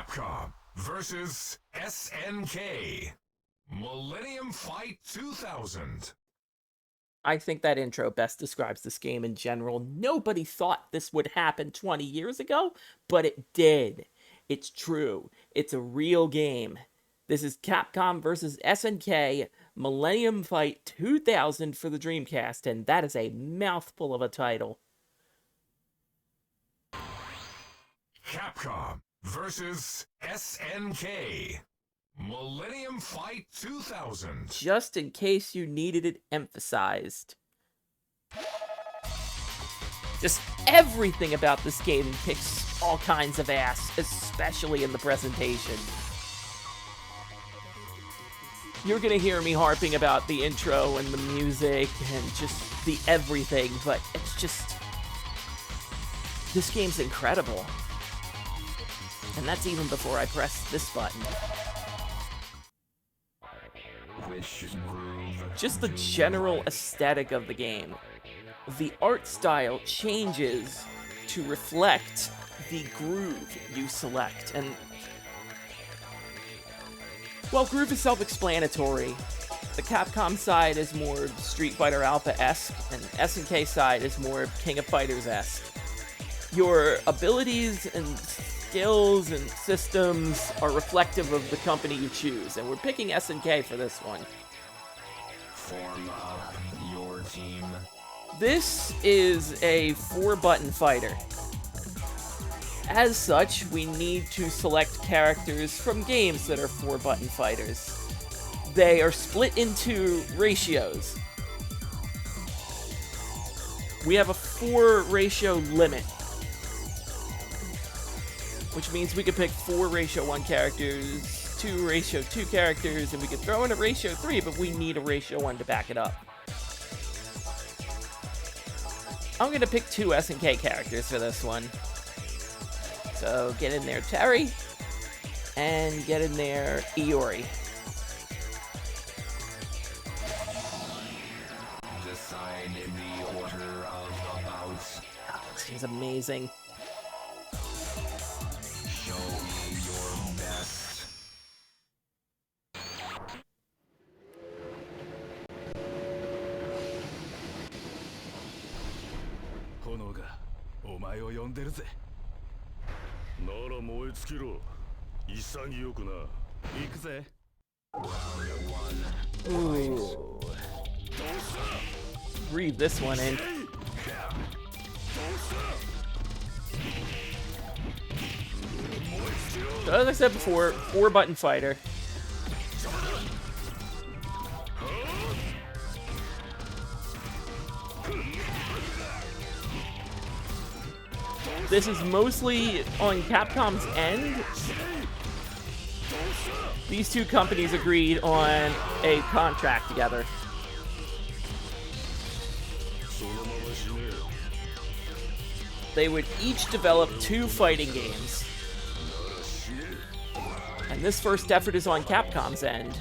Capcom versus SNK. Millennium Fight 2000. I think that intro best describes this game in general. Nobody thought this would happen 20 years ago, but it did. It's true. It's a real game. This is Capcom versus SNK, Millennium Fight 2000 for the Dreamcast, and that is a mouthful of a title. Capcom versus SNK. Millennium Fight 2000. Just in case you needed it emphasized. Just everything about this game kicks all kinds of ass, especially in the presentation. You're gonna hear me harping about the intro and the music and just the everything, but it's just... this game's incredible. And that's even before I press this button. Just the general aesthetic of the game. The art style changes to reflect the groove you select. And, well, groove is self-explanatory. The Capcom side is more Street Fighter Alpha-esque, and SNK side is more King of Fighters-esque. Your abilities and skills and systems are reflective of the company you choose, and we're picking SNK for this one. Form up your team. This is a 4-button fighter. As such, we need to select characters from games that are 4-button fighters. They are split into ratios. We have a 4-ratio limit, which means we could pick 4:1 characters, 2:2 characters, and we could throw in a ratio 3, but we need a ratio 1 to back it up. I'm gonna pick 2 SNK characters for this one. So get in there, Terry, and get in there, Iori. Decide the order of the bouts. Oh, this game's amazing. Show me your best. Ooh. Breathe this one in. So as I said before, 4-button fighter. This is mostly on Capcom's end. These two companies agreed on a contract together. They would each develop 2 fighting games. And this first effort is on Capcom's end.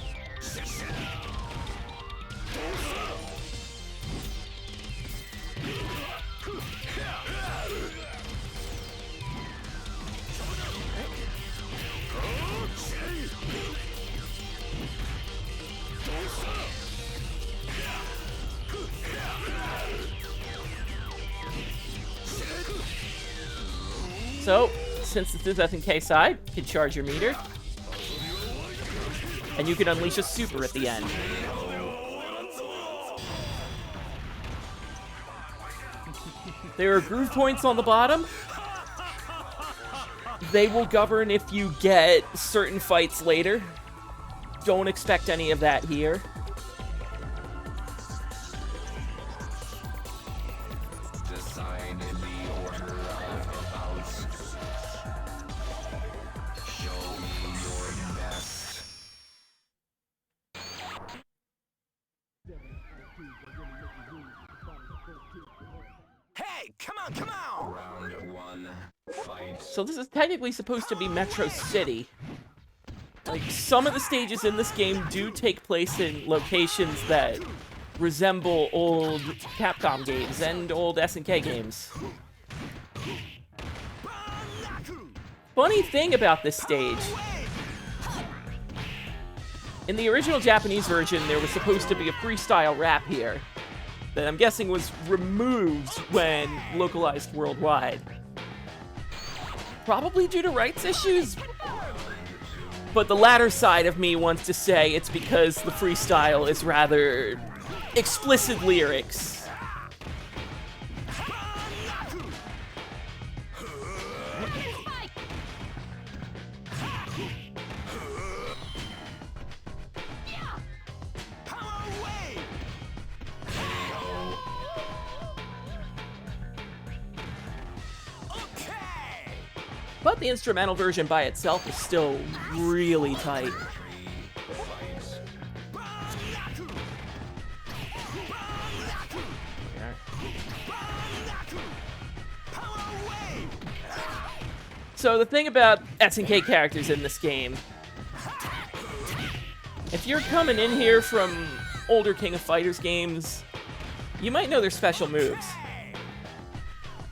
So, since this is SNK side, you can charge your meter. And you can unleash a super at the end. There are groove points on the bottom. They will govern if you get certain fights later. Don't expect any of that here. Decide the order of the bouts. Show me your best. Hey, come on! Round 1, fight. So this is technically supposed to be Metro City. Like, some of the stages in this game do take place in locations that resemble old Capcom games and old SNK games. funny thing about this stage, in the original Japanese version, there was supposed to be a freestyle rap here that I'm guessing was removed when localized worldwide. Probably due to rights issues, but the latter side of me wants to say it's because the freestyle is rather explicit lyrics. But the instrumental version by itself is still really tight. So the thing about SNK characters in this game, if you're coming in here from older King of Fighters games, you might know their special moves.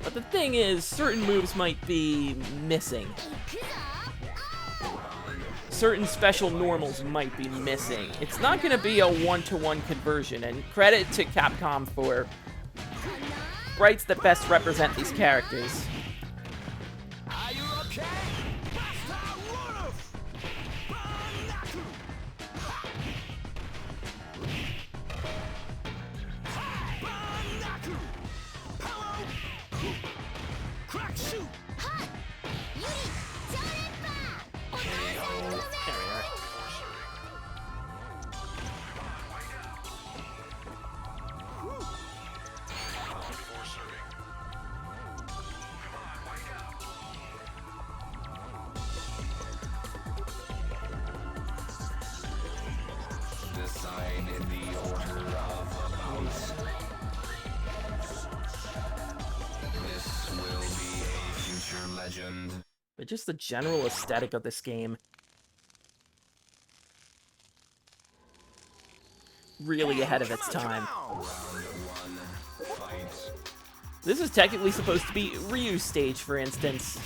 But the thing is, certain moves might be missing. Certain special normals might be missing. It's not going to be a one-to-one conversion, and credit to Capcom for rights that best represent these characters. Decide the order of bounce. This will be a future legend. But just the general aesthetic of this game, really ahead of its time. Round one, fight. This is technically supposed to be Ryu's stage, for instance.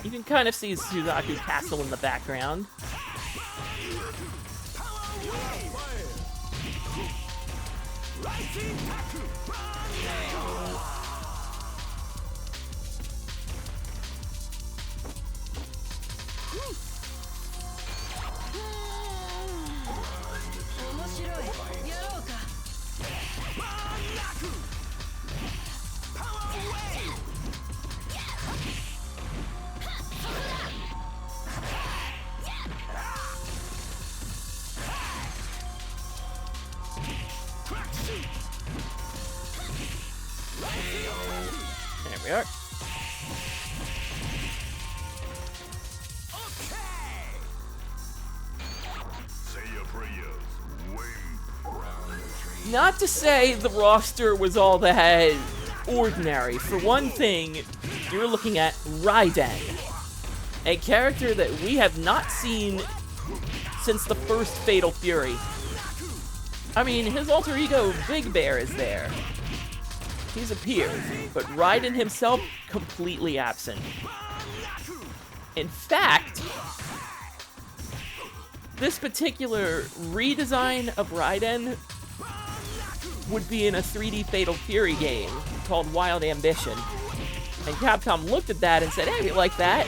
You can kind of see Suzaku Castle in the background. There we are. Not to say the roster was all that ordinary. For one thing, you're looking at Raiden, a character that we have not seen since the first Fatal Fury. I mean, his alter ego, Big Bear, is there. He's appeared, but Raiden himself, completely absent. In fact, this particular redesign of Raiden would be in a 3D Fatal Fury game called Wild Ambition. And Capcom looked at that and said, hey, we like that.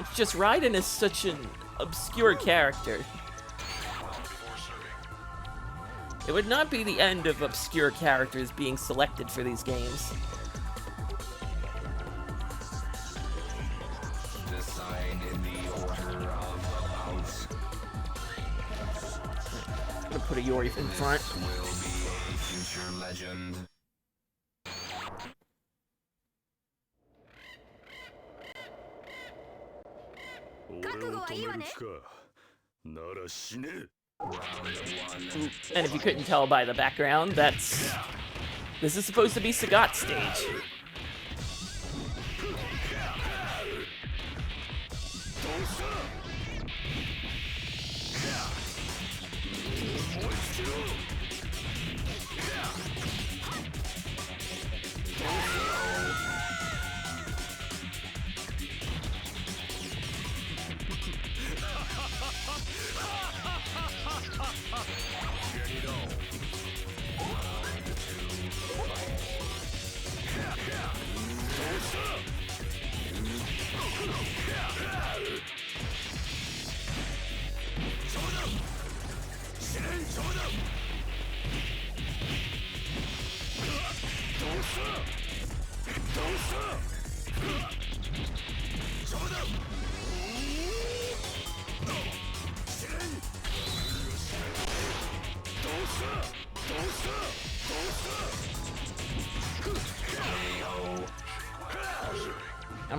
It's just Raiden is such an obscure character. It would not be the end of obscure characters being selected for these games. Decide the order of bounce. I'm gonna put a Iori in front. This will be a future legend. And if you couldn't tell by the background, this is supposed to be Sagat's stage.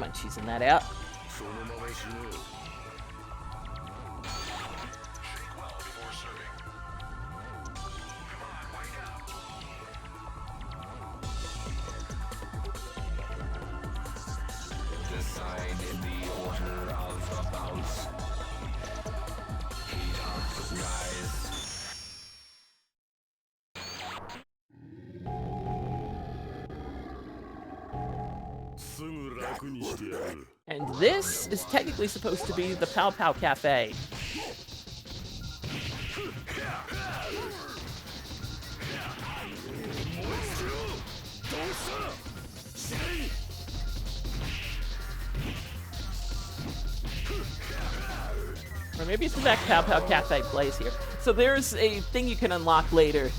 when she's in that app. Decide the order of the bouts. Heat up, guys. And this is technically supposed to be the Pow Pow Cafe. Or maybe it's the fact Pow Pow Cafe plays here. So there's a thing you can unlock later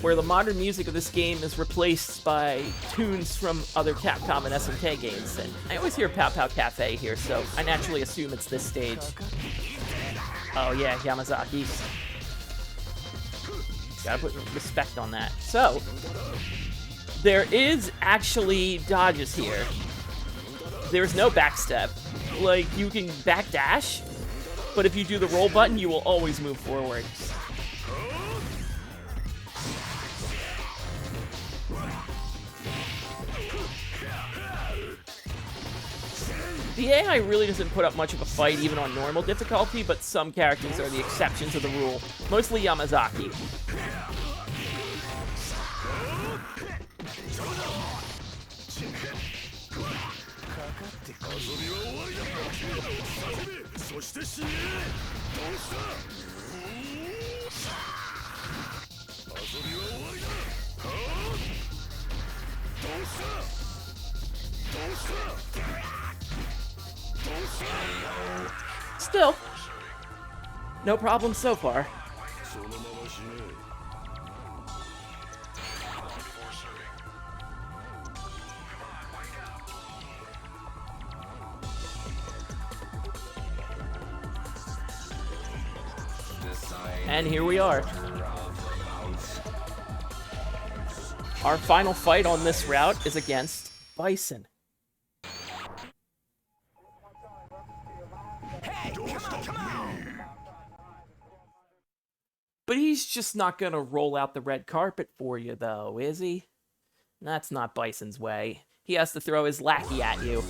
where the modern music of this game is replaced by tunes from other Capcom and SNK games. And I always hear Pow Pow Cafe here, so I naturally assume it's this stage. Oh yeah, Yamazaki. Gotta put respect on that. So, there is actually dodges here. There's no backstep. Like, you can backdash, but if you do the roll button, you will always move forward. The AI really doesn't put up much of a fight even on normal difficulty, but some characters are the exception to the rule. Mostly Yamazaki. Still, no problem so far. And here we are. Our final fight on this route is against Bison. But he's just not gonna roll out the red carpet for you, though, is he? That's not Bison's way. He has to throw his lackey at you.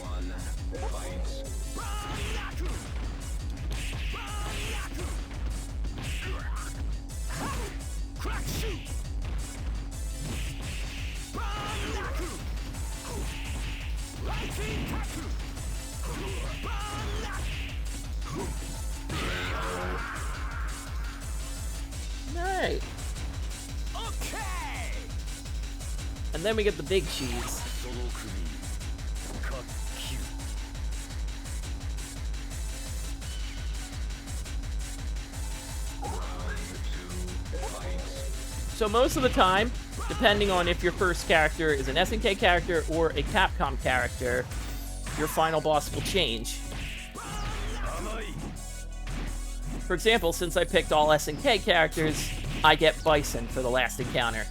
Right. Okay. And then we get the big cheese. So most of the time, depending on if your first character is an SNK character or a Capcom character, your final boss will change. For example, since I picked all SNK characters, I get Bison for the last encounter.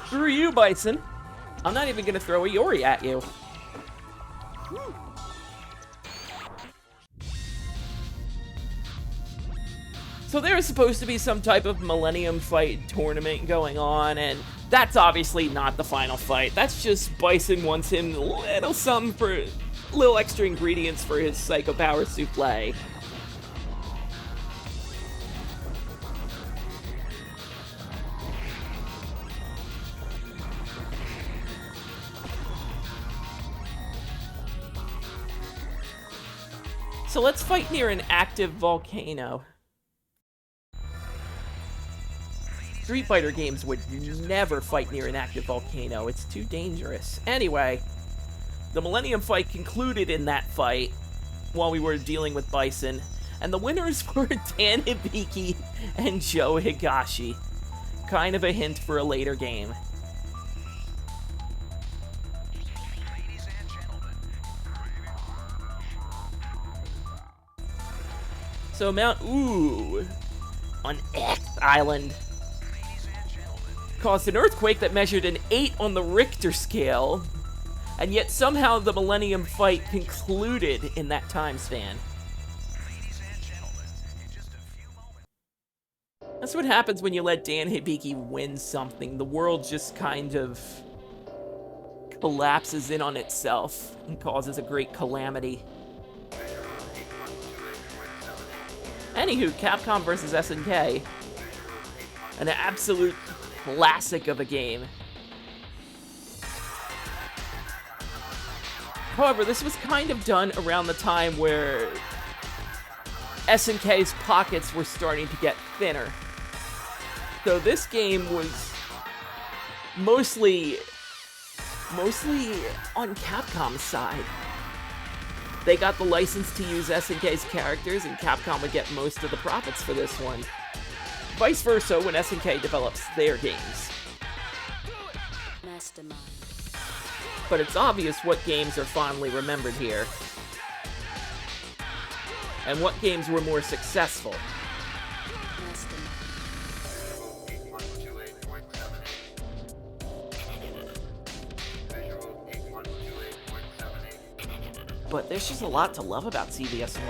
Screw you, Bison. I'm not even gonna throw a Iori at you. So there's supposed to be some type of Millennium fight tournament going on, and that's obviously not the final fight. That's just Bison wants him a little something for, little extra ingredients for his Psycho Power Souffle. So let's fight near an active volcano. Street Fighter games would never fight near an active volcano. It's too dangerous. Anyway, The Millennium fight concluded in that fight while we were dealing with Bison, and the winners were Dan Hibiki and Joe Higashi. Kind of a hint for a later game. So Mount Ooh on X Island caused an earthquake that measured an 8 on the Richter scale, and yet somehow the Millennium fight concluded in that time span. That's what happens when you let Dan Hibiki win something. The world just kind of collapses in on itself and causes a great calamity. Anywho, Capcom vs. SNK. An absolute classic of a game. However, this was kind of done around the time where SNK's pockets were starting to get thinner. So this game was mostly on Capcom's side. They got the license to use SNK's characters, and Capcom would get most of the profits for this one. Vice versa when SNK develops their games. Mastermind. But it's obvious what games are fondly remembered here, and what games were more successful. But there's just a lot to love about CVS1.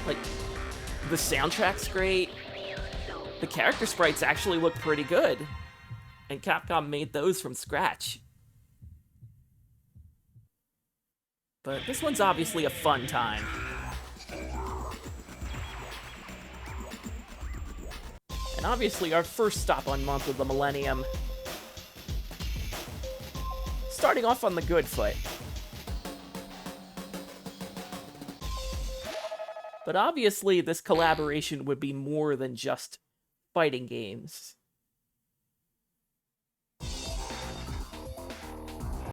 Like, the soundtrack's great. The character sprites actually look pretty good. And Capcom made those from scratch. But this one's obviously a fun time. And obviously our first stop on Month of the Millennium. Starting off on the good foot. But obviously this collaboration would be more than just fighting games.